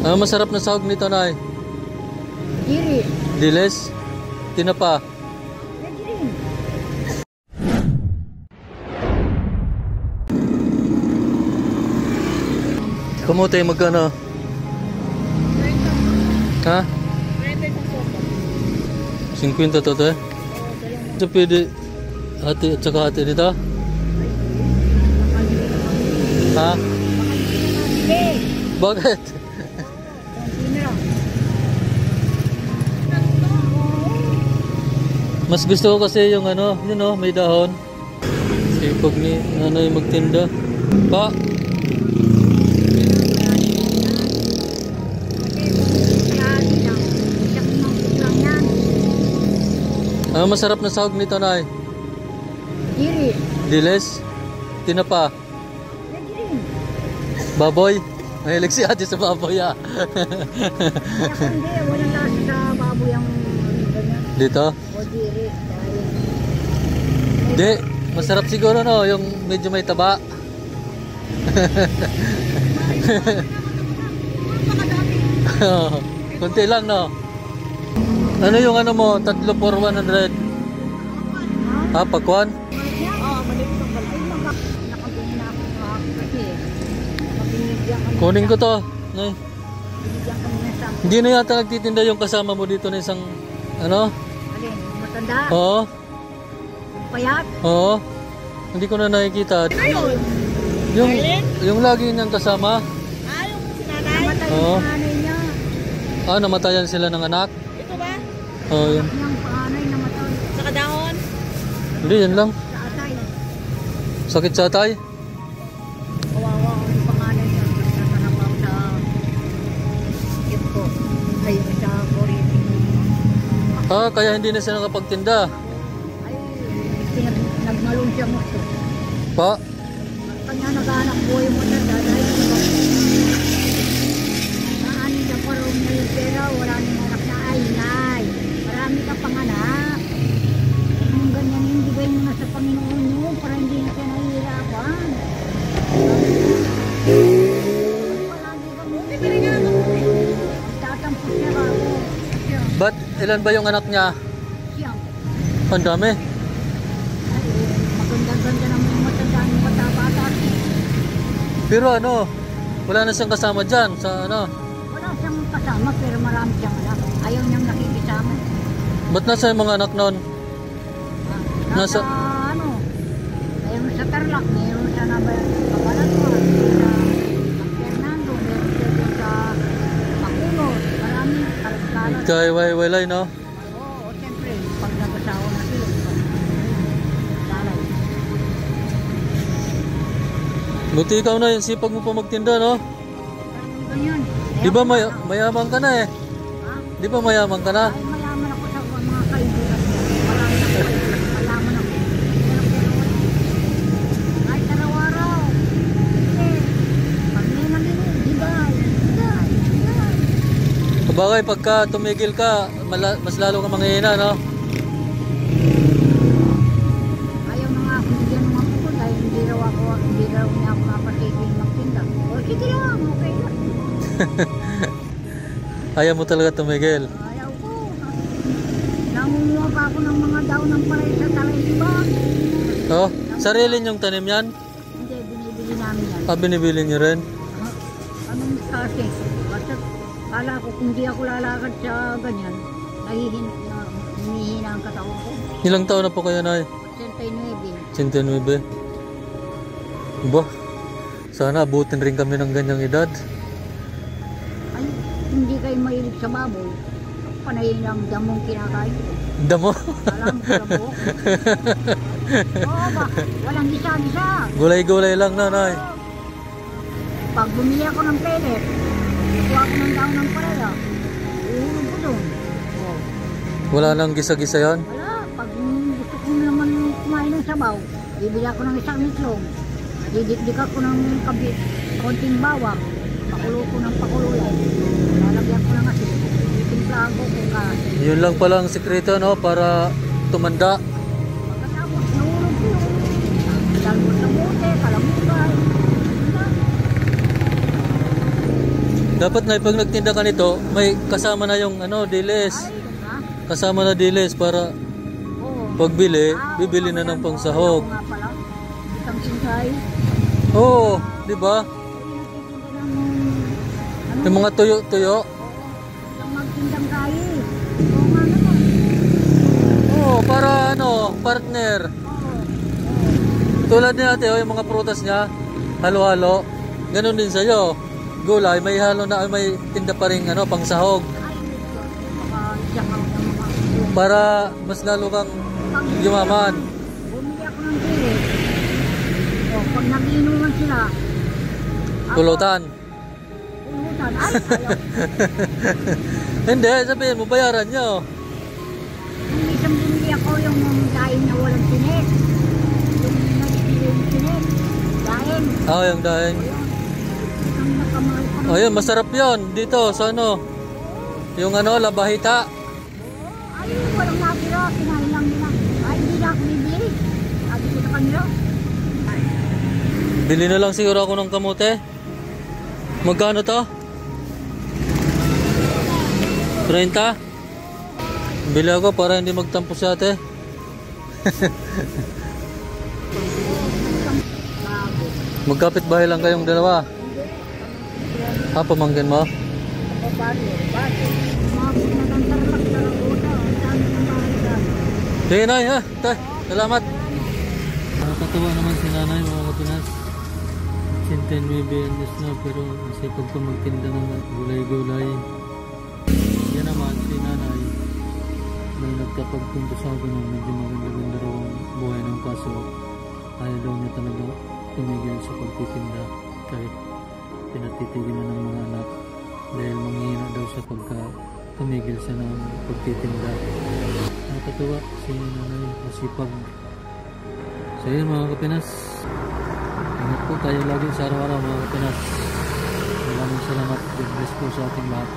Ano masarap na sahog nito, Nay? Diri. Diles? Tinapa? Pwede rin. Kamote, magkano? Ha? 50 to, eh? Ito pwede hati at saka hati dito? Ha? Bakit? Mas gusto ko kasi yung ano, yun o, may dahon. Sipag ni nanay magtinda. Pa! Ano masarap na sahog nito, Nay? Diri. Diles? Tinapa? Pwede rin. Baboy? Mahilig si ate sa baboy, ah. Kaya kung hindi, walang lasa sa baboy ang ganyan. Dito? O diri. Dahil. Di, masarap siguro, no? Yung medyo may taba. Kunti lang, no? Ano yung ano mo? 3 for 100? Ha, pagkuhan? Oo, maliit ang balay. Nakabili na ako kasi nakabinigyan kami. Kunin ko to. Nay. Binigyan kami na sa Hindi na yata nagtitinda yung kasama mo dito na isang, ano? alin, matanda, Oo, payat. oo. Hindi ko na nakikita. Ayun. Yung lagi niyang kasama. Yung sinanay. Namatay Oo. yung panganay niya. Ah, namatayan sila ng anak. Ito ba? Oo, yun. Yung panganay namatay. Sa kadahon? Hindi, yan lang. Sa atay. Sakit sa atay. Kawawa ang panganay niya. Nagtatanabaw sa skip ko. Ay, sa kuriti. Ah, kaya hindi na siya nakapagtinda. Ay, nagmalong siya mo. Pa? Kanya nag-anak buhay mo na dahil naan niya parang may pera, wala nang anak na ay, nay. Marami ka pang anak. Kung ganyan, hindi ba yung nasa Panginoon nyo para hindi na siya nahihirapan? Palagi kami. Tatampo siya ako. Ba't ilan ba yung anak niya? Siya. Ang dami. Ay, maganda-ganda ng mga matandaan ng bata-bata. Pero ano, wala na siyang kasama dyan sa ano. Wala siyang kasama pero marami siyang anak. Ayaw niyang nakikisama. Ba't nasa yung mga anak nun? Nasa ano? Ayaw sa Tarlac, mayroon siya na Kabalatwan, sa San Fernando, mayroon siya doon sa Bacolod. Marami, kalat-kalat. Kaya walay, no? Oo, siyempre, pag nag-asawa na sila, lalay. Buti ikaw na yung sipag mo pa magtinda, no? Ganyan. Di ba mayaman ka na eh? Ha? Di ba mayaman ka na? Ay, mayaman ako sa mga kaibigan niya. Marami na kaibigan. Malaman ako. Kahit araw-araw. Pag may nalinig, digay. Kabagay, pagka tumigil ka, mas lalo ka manghihina, no? Ayaw na nga ako bigyan ng ako dahil hindi raw niya ako napatigil magtinda. O sige lang, okay lang. Ayaw mo talaga tumigil. Ayaw ko. Nangunguha pa ako ng mga daw ng paray sa talay-iba. Oh, sarili niyong tanim yan? Hindi, binibili namin yan. Ah, binibili niyo rin? Anong kasi? Basta kala ko kung di ako lalakad sa ganyan, humihina ang katawan ko. Ilang taon na po kayo, Nay? 89. 89. Bah, sana abutin rin kami ng ganyang edad. Ay, hindi kayo mahilig sa baboy. Panay lang damong kinakain ko. Damo? Alam ko na buhok. Oo ba? Walang gisa-gisa. Gulay-gulay lang na, Nay. Pag bumili ako ng pellet, kuha ko ng daon ng palaya, uhulog ko doon. Oh. Wala nang gisa-gisa yan? Wala. Pag gusto ko naman kumain ng sabaw, bibili ako ng isang itlog. Didikdik ako ng konting bawang. Pakulo ko ng pakulo yan. Lalagyan ko ng asin. Titimplahan ko kung kasi. Yun lang pala ang sikreto, no? Para tumanda. Pagkatapos, nahulog ko. Dalbot ng bote, kalamukay. Dapat na pag nagtinda ka nito, may kasama na yung ano, dilis. Ay, ha? Kasama na dilis para Oo. pagbili, bibili na ng pangsahog. Oo nga pala. Isang sinsay. Oo, di ba? Ano? Yung mga tuyo-tuyo. Isang magtindang kayi. Oo nga naman. Oo, para ano, partner. Oo. Tulad ni ate, oh, yung mga prutas niya, halo-halo. Ganon din sa'yo. Gulay, may halo na, may tinda pa rin ano, pangsahog. Ay, baka siya ang mga Para mas lalo kang yumaman. bumili ako ng gulay. O, pag nagiinuman sila, Pulutan. pulutan. Ay, ayaw. Hindi, sabihin mo, bayaran nyo. Nung isang bumili ako yung daing na walang tinik. Yung nagpili yung tinik. Daing. Ah, yung dahing. Ang nakamahal pa. Oh, yun, masarap yun. Dito, sa ano. Yung ano, labahita. Ay, walang natira. Kinain lang nila. Ay, hindi na ako bibili. Sabi ko sa kanila. Bili na lang siguro ako ng kamote. Magkano to? 30? Bili ako para hindi magtampo si ate. Magkapit bahay lang kayong dalawa. Ah, pamangkin mo? Sige, Nay, ha? Salamat. Nakakatawa naman si nanay, mga kapinas. Sinten may BNS na, pero masipag pa magtinda ng gulay-gulay. Yan naman, si nanay, may nagkapagpunto sa akin na medyo maganda-ganda raw ang buhay ng kaso. Ayaw daw niya talaga tumigil sa pagtitinda kahit pinatitigil na ng mga anak dahil manghihina daw sa pagka tumigil siya ng pagtitinda. Nakakatuwa si nanay, masipag. So yun mga kapinas, ingat po tayo lagi sa araw-araw mga kapinas. Maraming salamat. God bless po sa ating lahat.